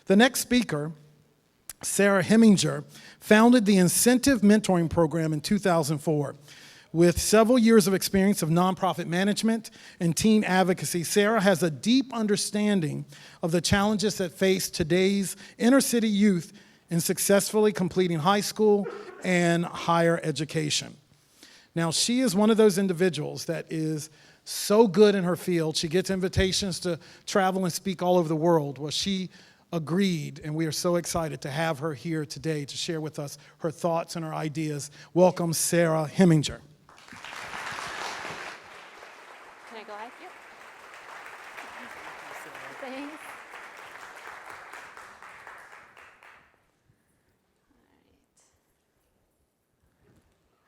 The next speaker, Sarah Hemminger, founded the Incentive Mentoring Program in 2004. With several years of experience of nonprofit management and teen advocacy, Sarah has a deep understanding of the challenges that face today's inner-city youth in successfully completing high school and higher education. Now, she is one of those individuals that is so good in her field. She gets invitations to travel and speak all over the world. Well, she agreed, and we are so excited to have her here today to share with us her thoughts and her ideas. Welcome, Sarah Hemminger. Can I go ahead? Yep. Thanks.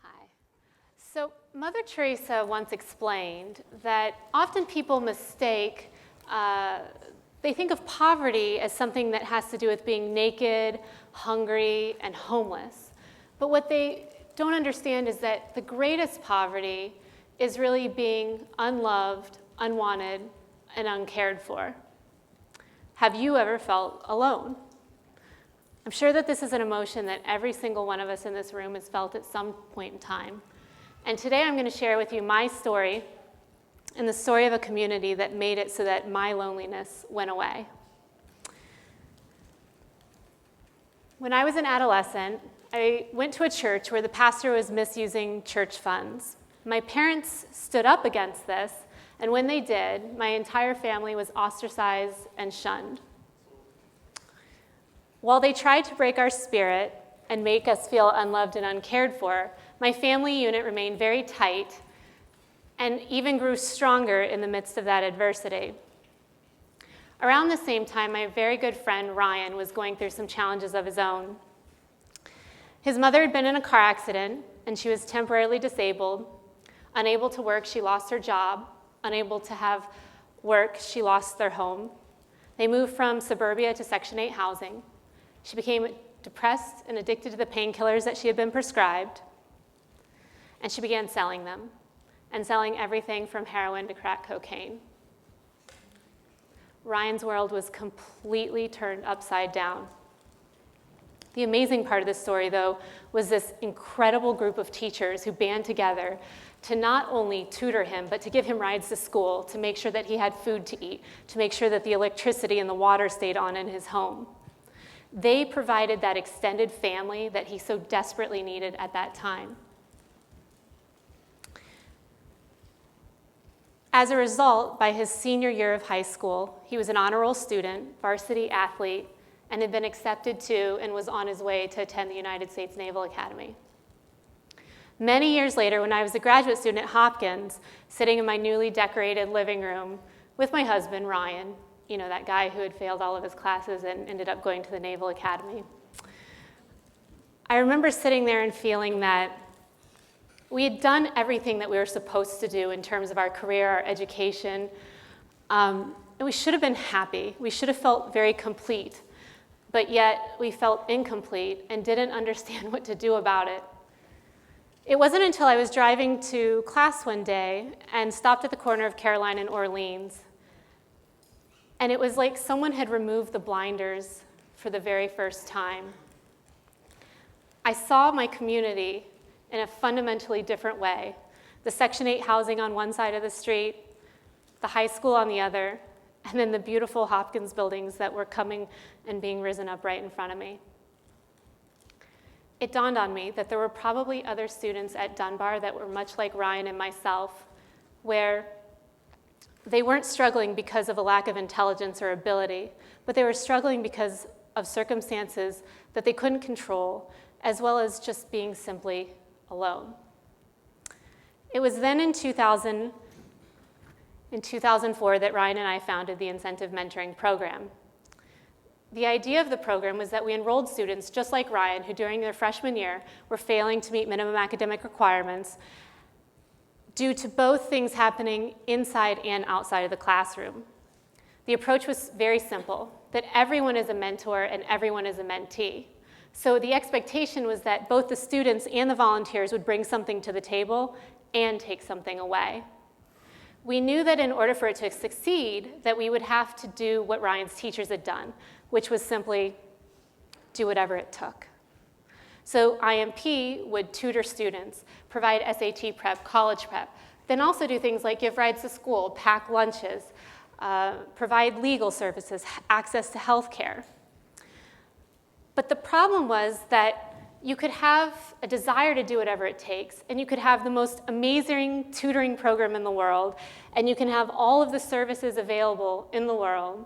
Hi. So Mother Teresa once explained that often people mistake they think of poverty as something that has to do with being naked, hungry, and homeless. But what they don't understand is that the greatest poverty is really being unloved, unwanted, and uncared for. Have you ever felt alone? I'm sure that this is an emotion that every single one of us in this room has felt at some point in time. And today I'm going to share with you my story and the story of a community that made it so that my loneliness went away. When I was an adolescent, I went to a church where the pastor was misusing church funds. My parents stood up against this, and when they did, my entire family was ostracized and shunned. While they tried to break our spirit and make us feel unloved and uncared for, my family unit remained very tight and even grew stronger in the midst of that adversity. Around the same time, my very good friend Ryan was going through some challenges of his own. His mother had been in a car accident, and she was temporarily disabled. Unable to work, she lost her job. Unable to have work, she lost their home. They moved from suburbia to Section 8 housing. She became depressed and addicted to the painkillers that she had been prescribed, and she began selling them, and selling everything from heroin to crack cocaine. Ryan's world was completely turned upside down. The amazing part of this story, though, was this incredible group of teachers who band together to not only tutor him, but to give him rides to school, to make sure that he had food to eat, to make sure that the electricity and the water stayed on in his home. They provided that extended family that he so desperately needed at that time. As a result, by his senior year of high school, he was an honor roll student, varsity athlete, and had been accepted to and was on his way to attend the United States Naval Academy. Many years later, when I was a graduate student at Hopkins, sitting in my newly decorated living room with my husband, Ryan, you know, that guy who had failed all of his classes and ended up going to the Naval Academy, I remember sitting there and feeling that we had done everything that we were supposed to do in terms of our career, our education, and we should have been happy. We should have felt very complete, but yet we felt incomplete and didn't understand what to do about it. It wasn't until I was driving to class one day and stopped at the corner of Caroline and Orleans, and it was like someone had removed the blinders for the very first time. I saw my community in a fundamentally different way. The Section 8 housing on one side of the street, the high school on the other, and then the beautiful Hopkins buildings that were coming and being risen up right in front of me. It dawned on me that there were probably other students at Dunbar that were much like Ryan and myself, where they weren't struggling because of a lack of intelligence or ability, but they were struggling because of circumstances that they couldn't control, as well as just being simply alone. It was then in 2004 that Ryan and I founded the Incentive Mentoring Program. The idea of the program was that we enrolled students just like Ryan, who during their freshman year were failing to meet minimum academic requirements due to both things happening inside and outside of the classroom. The approach was very simple, that everyone is a mentor and everyone is a mentee. So the expectation was that both the students and the volunteers would bring something to the table and take something away. We knew that in order for it to succeed, that we would have to do what Ryan's teachers had done, which was simply do whatever it took. So IMP would tutor students, provide SAT prep, college prep, then also do things like give rides to school, pack lunches, provide legal services, access to health care. But the problem was that you could have a desire to do whatever it takes, and you could have the most amazing tutoring program in the world, and you can have all of the services available in the world.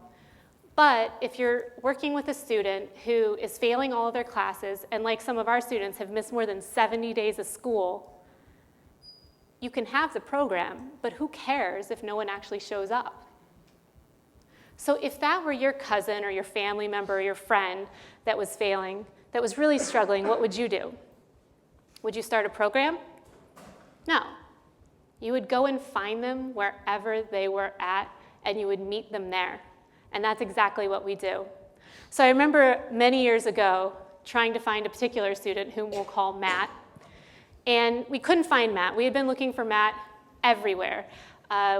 But if you're working with a student who is failing all of their classes, and like some of our students have missed more than 70 days of school, you can have the program, but who cares if no one actually shows up? So if that were your cousin or your family member or your friend that was failing, that was really struggling, what would you do? Would you start a program? No. You would go and find them wherever they were at, and you would meet them there. And that's exactly what we do. So I remember many years ago trying to find a particular student whom we'll call Matt. And we couldn't find Matt. We had been looking for Matt everywhere.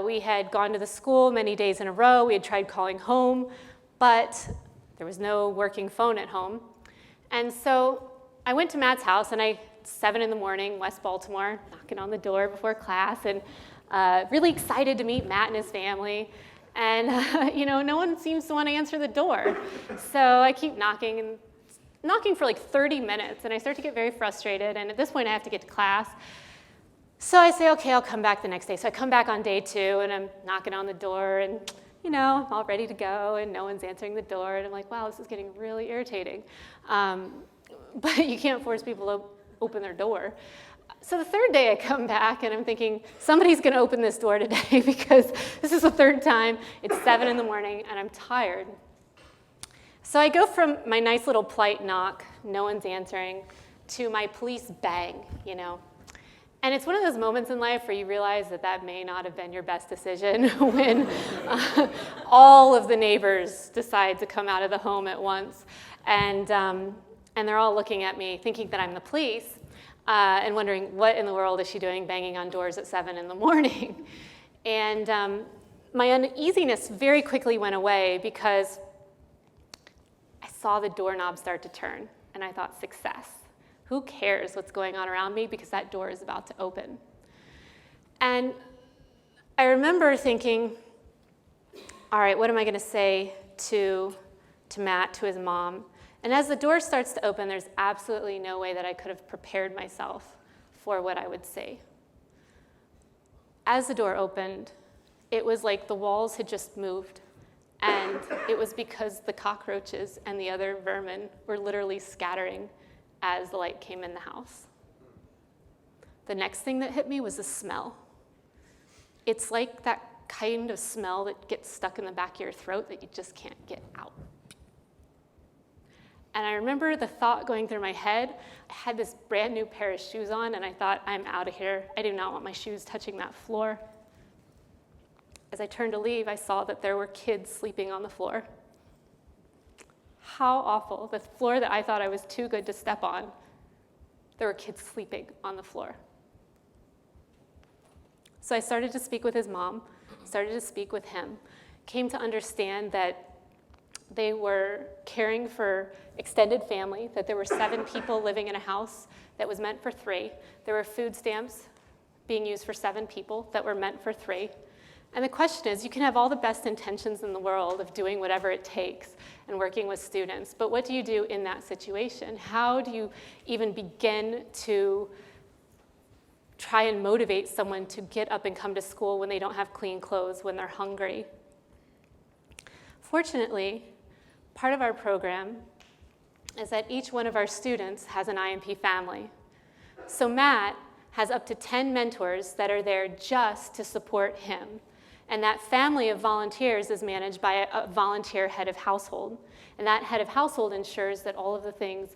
We had gone to the school many days in a row. We had tried calling home, but there was no working phone at home. And so I went to Matt's house, and 7 in the morning, West Baltimore, knocking on the door before class, and really excited to meet Matt and his family. And no one seems to want to answer the door. So I keep knocking for like 30 minutes, and I start to get very frustrated. And at this point, I have to get to class. So I say, okay, I'll come back the next day. So I come back on day 2, and I'm knocking on the door, and I'm all ready to go, and no one's answering the door. And I'm like, wow, this is getting really irritating. But you can't force people to open their door. So the 3rd day I come back, and I'm thinking, somebody's going to open this door today because this is the 3rd time. It's 7 in the morning, and I'm tired. So I go from my nice little polite knock, no one's answering, to my police bang, And it's one of those moments in life where you realize that may not have been your best decision when all of the neighbors decide to come out of the home at once. And they're all looking at me thinking that I'm the police and wondering, what in the world is she doing banging on doors at 7 in the morning? And my uneasiness very quickly went away because I saw the doorknob start to turn, and I thought, success. Who cares what's going on around me because that door is about to open? And I remember thinking, all right, what am I going to say to Matt, to his mom? And as the door starts to open, there's absolutely no way that I could have prepared myself for what I would say. As the door opened, it was like the walls had just moved. And it was because the cockroaches and the other vermin were literally scattering as the light came in the house. The next thing that hit me was the smell. It's like that kind of smell that gets stuck in the back of your throat that you just can't get out. And I remember the thought going through my head. I had this brand new pair of shoes on, and I thought, I'm out of here. I do not want my shoes touching that floor. As I turned to leave, I saw that there were kids sleeping on the floor. How awful. The floor that I thought I was too good to step on, there were kids sleeping on the floor. So I started to speak with his mom, started to speak with him, came to understand that they were caring for extended family, that there were 7 people living in a house that was meant for 3. There were food stamps being used for 7 people that were meant for 3. And the question is, you can have all the best intentions in the world of doing whatever it takes and working with students, but what do you do in that situation? How do you even begin to try and motivate someone to get up and come to school when they don't have clean clothes, when they're hungry? Fortunately, part of our program is that each one of our students has an IMP family. So Matt has up to 10 mentors that are there just to support him. And that family of volunteers is managed by a volunteer head of household. And that head of household ensures that all of the things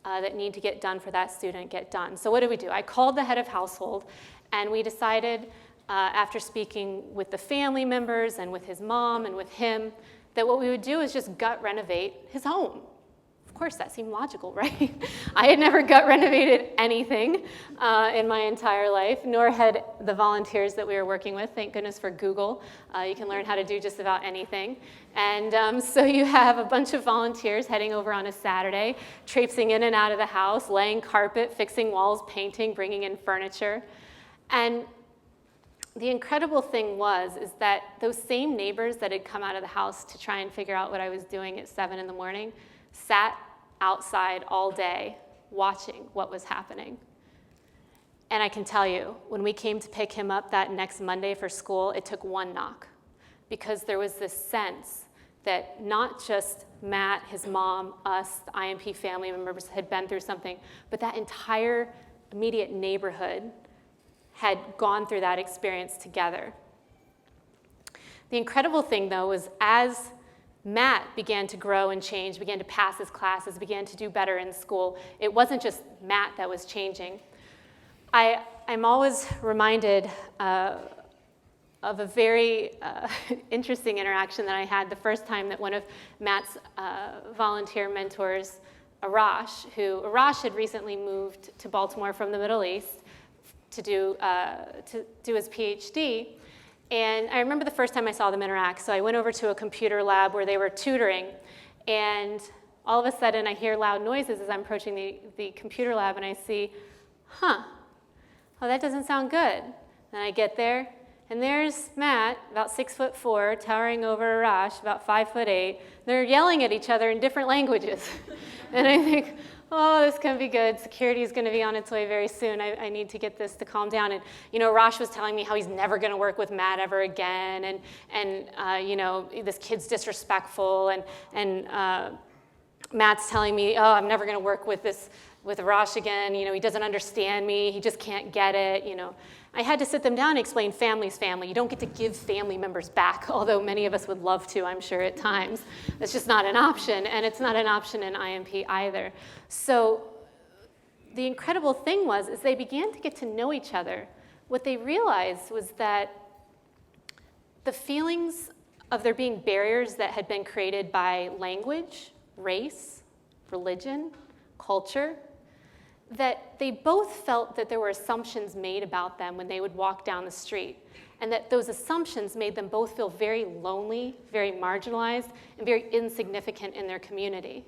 that need to get done for that student get done. So what do? I called the head of household, and we decided, after speaking with the family members and with his mom and with him, that what we would do is just gut renovate his home. Of course, that seemed logical, right? I had never gut renovated anything in my entire life, nor had the volunteers that we were working with. Thank goodness for Google. You can learn how to do just about anything. And so you have a bunch of volunteers heading over on a Saturday, traipsing in and out of the house, laying carpet, fixing walls, painting, bringing in furniture. And the incredible thing is that those same neighbors that had come out of the house to try and figure out what I was doing at 7 in the morning sat outside all day watching what was happening. And I can tell you, when we came to pick him up that next Monday for school, it took one knock, because there was this sense that not just Matt, his mom, us, the IMP family members had been through something, but that entire immediate neighborhood had gone through that experience together. The incredible thing, though, was as Matt began to grow and change, began to pass his classes, began to do better in school, it wasn't just Matt that was changing. I'm always reminded of a very interesting interaction that I had the first time that one of Matt's volunteer mentors, Arash had recently moved to Baltimore from the Middle East to do his Ph.D. And I remember the first time I saw them interact. So I went over to a computer lab where they were tutoring, and all of a sudden I hear loud noises as I'm approaching the computer lab, and I see, oh, that doesn't sound good. And I get there, and there's Matt, about 6'4", towering over Arash, about 5'8". They're yelling at each other in different languages. And I think, oh, this can be good. Security is going to be on its way very soon. I need to get this to calm down. And, Arash was telling me how he's never going to work with Matt ever again. And this kid's disrespectful. And Matt's telling me, oh, I'm never going to work with Arash again. He doesn't understand me. He just can't get it. I had to sit them down and explain family's family. You don't get to give family members back, although many of us would love to, I'm sure, at times. It's just not an option, and it's not an option in IMP either. So the incredible thing is they began to get to know each other. What they realized was that the feelings of there being barriers that had been created by language, race, religion, culture, that they both felt that there were assumptions made about them when they would walk down the street, and that those assumptions made them both feel very lonely, very marginalized, and very insignificant in their community.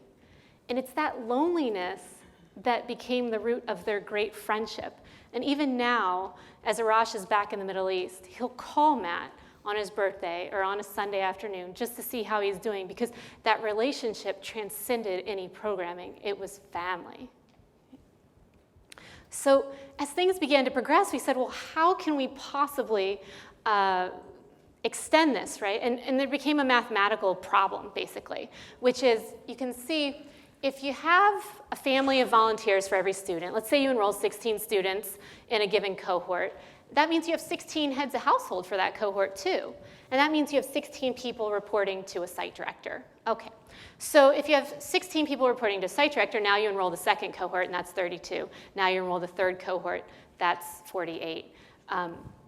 And it's that loneliness that became the root of their great friendship. And even now, as Arash is back in the Middle East, he'll call Matt on his birthday or on a Sunday afternoon just to see how he's doing, because that relationship transcended any programming. It was family. So as things began to progress, we said, well, how can we possibly extend this, right? And there became a mathematical problem, basically, which is, you can see, if you have a family of volunteers for every student, let's say you enroll 16 students in a given cohort, that means you have 16 heads of household for that cohort too. And that means you have 16 people reporting to a site director. Okay, so if you have 16 people reporting to a site director, now you enroll the second cohort, and that's 32. Now you enroll the third cohort, that's 48.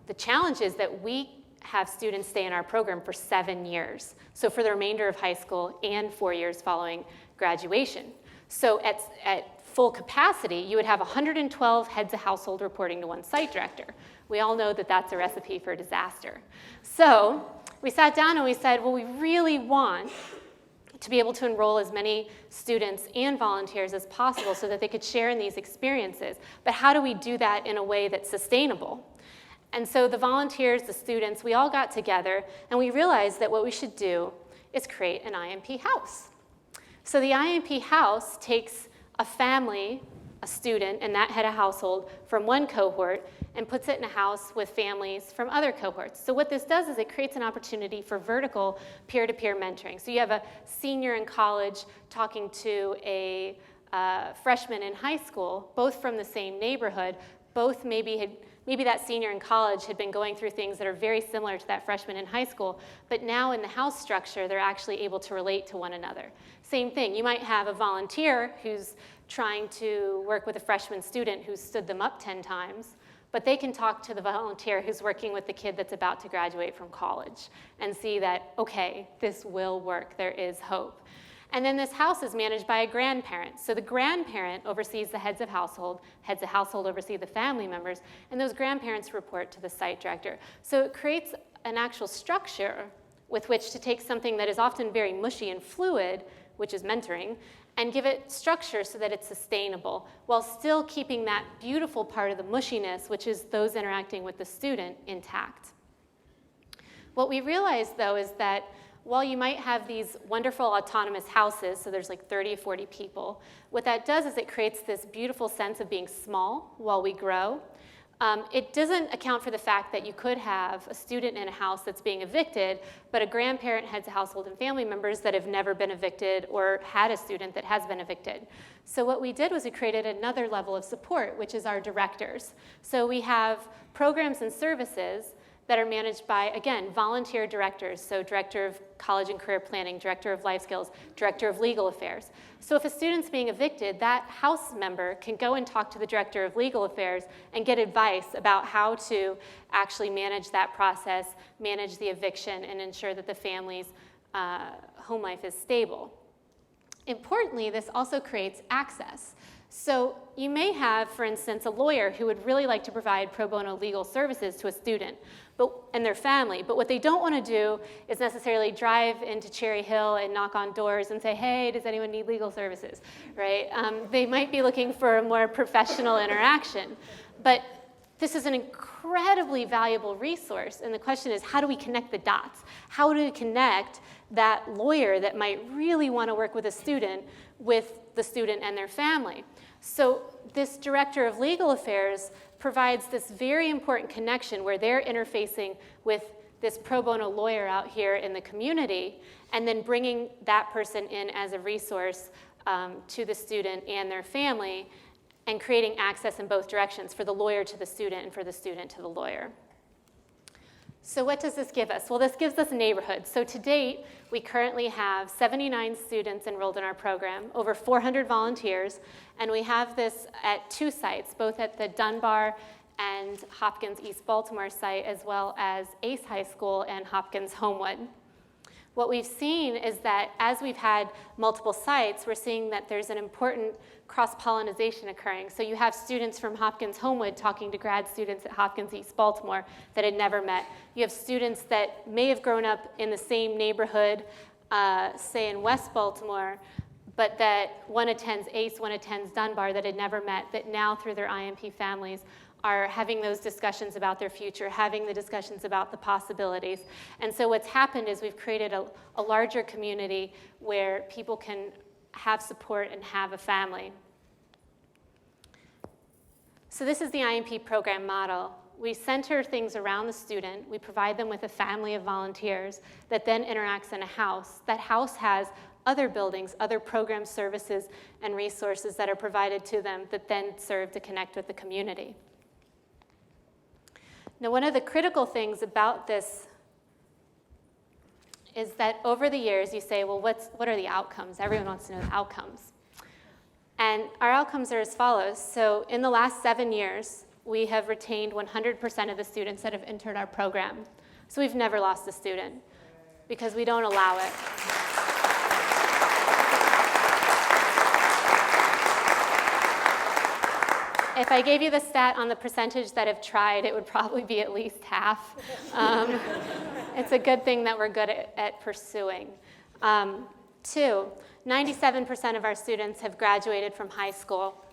The challenge is that we have students stay in our program for 7 years, so for the remainder of high school and 4 years following graduation. So at full capacity, you would have 112 heads of household reporting to one site director. We all know that that's a recipe for disaster. So we sat down and we said, well, we really want to be able to enroll as many students and volunteers as possible so that they could share in these experiences. But how do we do that in a way that's sustainable? And so the volunteers, the students, we all got together and we realized that what we should do is create an IMP house. So the IMP house takes a family, a student, and that head of household from one cohort and puts it in a house with families from other cohorts. So what this does is it creates an opportunity for vertical peer-to-peer mentoring. So you have a senior in college talking to a freshman in high school, both from the same neighborhood, both maybe that senior in college had been going through things that are very similar to that freshman in high school, but now in the house structure, they're actually able to relate to one another. Same thing, you might have a volunteer who's trying to work with a freshman student who's stood them up 10 times, but they can talk to the volunteer who's working with the kid that's about to graduate from college and see that, okay, this will work, there is hope. And then this house is managed by a grandparent. So the grandparent oversees the heads of household oversee the family members, and those grandparents report to the site director. So it creates an actual structure with which to take something that is often very mushy and fluid, which is mentoring, and give it structure so that it's sustainable, while still keeping that beautiful part of the mushiness, which is those interacting with the student, intact. What we realized, though, is that while you might have these wonderful autonomous houses, so there's like 30 or 40 people, what that does is it creates this beautiful sense of being small while we grow. It doesn't account for the fact that you could have a student in a house that's being evicted, but a grandparent, heads of household, and family members that have never been evicted or had a student that has been evicted. So what we did was we created another level of support, which is our directors. So we have programs and services that are managed by, again, volunteer directors, so director of college and career planning, director of life skills, director of legal affairs. So if a student's being evicted, that house member can go and talk to the director of legal affairs and get advice about how to actually manage that process, manage the eviction, and ensure that the family's home life is stable. Importantly, this also creates access. So you may have, for instance, a lawyer who would really like to provide pro bono legal services to a student and their family, but what they don't want to do is necessarily drive into Cherry Hill and knock on doors and say, hey, does anyone need legal services, right? They might be looking for a more professional interaction, but this is an incredibly valuable resource, and the question is, how do we connect the dots? How do we connect that lawyer that might really want to work with a student with the student and their family? So this director of legal affairs provides this very important connection where they're interfacing with this pro bono lawyer out here in the community, and then bringing that person in as a resource to the student and their family, and creating access in both directions, for the lawyer to the student and for the student to the lawyer. So what does this give us? Well, this gives us neighborhoods. So to date, we currently have 79 students enrolled in our program, over 400 volunteers, and we have this at 2 sites, both at the Dunbar and Hopkins East Baltimore site, as well as Ace High School and Hopkins Homewood. What we've seen is that as we've had multiple sites, we're seeing that there's an important cross-pollination occurring. So you have students from Hopkins Homewood talking to grad students at Hopkins East Baltimore that had never met. You have students that may have grown up in the same neighborhood, say in West Baltimore, but that one attends Ace, one attends Dunbar, that had never met, that now through their IMP families are having those discussions about their future, having the discussions about the possibilities. And so what's happened is we've created a larger community where people can have support and have a family. So this is the IMP program model. We center things around the student. We provide them with a family of volunteers that then interacts in a house. That house has other buildings, other program services and resources that are provided to them that then serve to connect with the community. Now, one of the critical things about this is that over the years, you say, well, what are the outcomes? Everyone wants to know the outcomes. And our outcomes are as follows. So in the last 7 years, we have retained 100% of the students that have entered our program. So we've never lost a student because we don't allow it. If I gave you the stat on the percentage that have tried, it would probably be at least half. It's a good thing that we're good at pursuing. 2, 97% of our students have graduated from high school.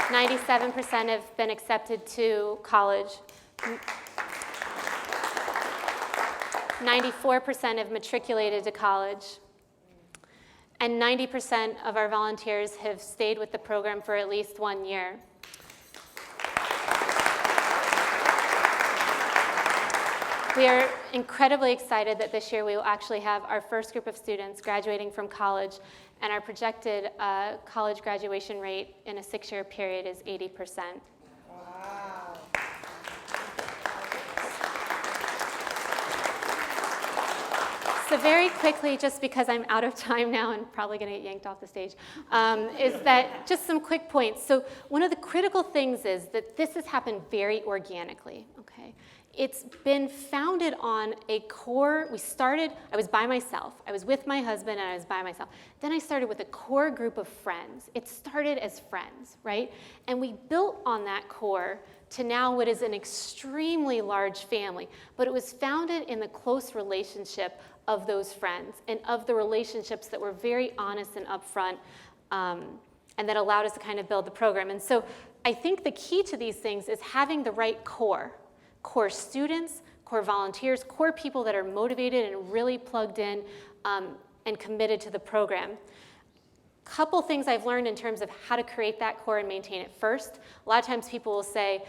97% have been accepted to college. 94% have matriculated to college. And 90% of our volunteers have stayed with the program for at least 1 year. We are incredibly excited that this year we will actually have our first group of students graduating from college, and our projected college graduation rate in a 6-year period is 80%. Wow. So very quickly, just because I'm out of time now and probably going to get yanked off the stage, is that just some quick points. So one of the critical things is that this has happened very organically, okay? it's been founded on a core. I was by myself. I was with my husband and I was by myself. Then I started with a core group of friends. It started as friends, right? And we built on that core to now what is an extremely large family. But it was founded in the close relationship of those friends and of the relationships that were very honest and upfront, and that allowed us to kind of build the program. And so I think the key to these things is having the right core students, core volunteers, core people that are motivated and really plugged in and committed to the program. Couple things I've learned in terms of how to create that core and maintain it. First, a lot of times people will say,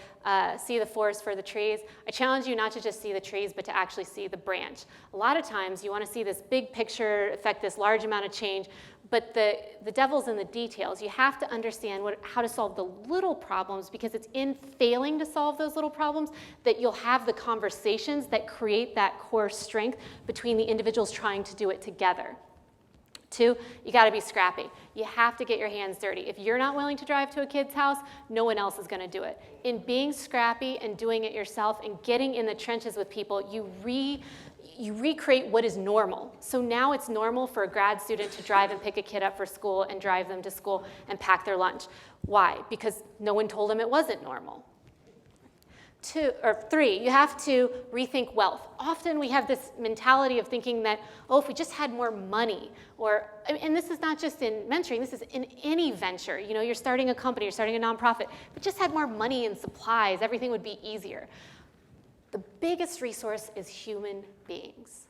see the forest for the trees. I challenge you not to just see the trees, but to actually see the branch. A lot of times you want to see this big picture, affect this large amount of change, but the devil's in the details. You have to understand how to solve the little problems, because it's in failing to solve those little problems that you'll have the conversations that create that core strength between the individuals trying to do it together. 2, you got to be scrappy. You have to get your hands dirty. If you're not willing to drive to a kid's house, no one else is going to do it. In being scrappy and doing it yourself and getting in the trenches with people, you recreate what is normal. So now it's normal for a grad student to drive and pick a kid up for school and drive them to school and pack their lunch. Why? Because no one told them it wasn't normal. 3, you have to rethink wealth. Often we have this mentality of thinking that, oh, if we just had more money, and this is not just in mentoring, this is in any venture. You know, you're starting a company, you're starting a nonprofit, but just had more money and supplies, everything would be easier. The biggest resource is human beings.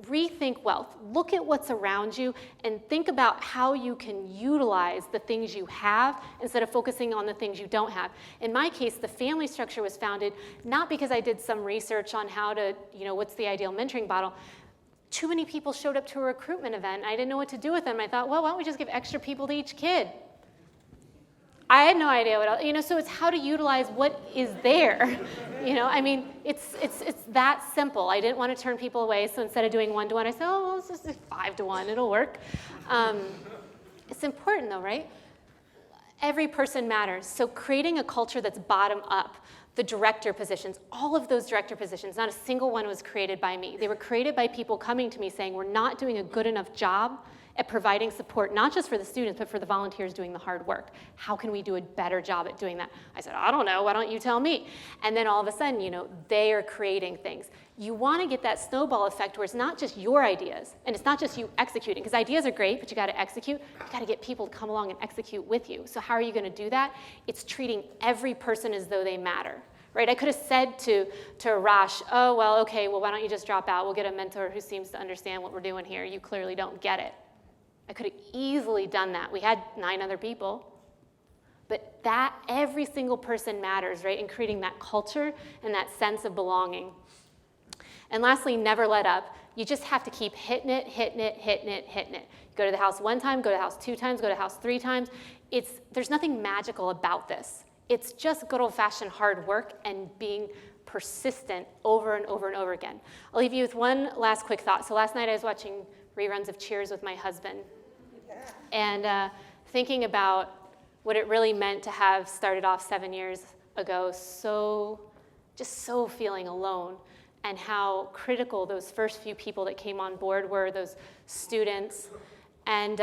Rethink wealth. Look at what's around you and think about how you can utilize the things you have instead of focusing on the things you don't have. In my case, the family structure was founded not because I did some research on how to, what's the ideal mentoring model. Too many people showed up to a recruitment event and I didn't know what to do with them. I thought, well, why don't we just give extra people to each kid? I had no idea what else, so it's how to utilize what is there. It's that simple. I didn't want to turn people away, so instead of doing 1-to-1, I said, oh, well, let's just do 5-to-1, it'll work. It's important though, right? Every person matters. So creating a culture that's bottom up, the director positions, all of those director positions, not a single one was created by me. They were created by people coming to me saying, we're not doing a good enough job at providing support, not just for the students, but for the volunteers doing the hard work. How can we do a better job at doing that? I said, I don't know, why don't you tell me? And then all of a sudden, they are creating things. You want to get that snowball effect where it's not just your ideas, and it's not just you executing, because ideas are great, but you got to execute. You got to get people to come along and execute with you. So how are you going to do that? It's treating every person as though they matter. Right? I could have said to Arash, oh, well, okay, well, why don't you just drop out? We'll get a mentor who seems to understand what we're doing here. You clearly don't get it. I could have easily done that. We had 9 other people. But that, every single person matters, right? In creating that culture and that sense of belonging. And lastly, never let up. You just have to keep hitting it. You go to the house 1 time, go to the house 2 times, go to the house 3 times. There's nothing magical about this. It's just good old-fashioned hard work and being persistent over and over and over again. I'll leave you with one last quick thought. So last night I was watching reruns of Cheers with my husband. And thinking about what it really meant to have started off 7 years ago, just so feeling alone, and how critical those first few people that came on board were, those students, and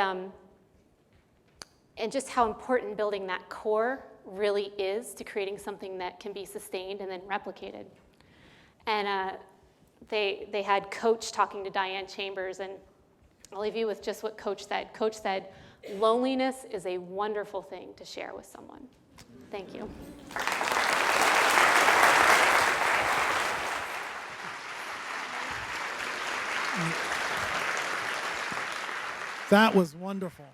just how important building that core really is to creating something that can be sustained and then replicated. And they had Coach talking to Diane Chambers, and I'll leave you with just what Coach said. Coach said, loneliness is a wonderful thing to share with someone. Thank you. That was wonderful.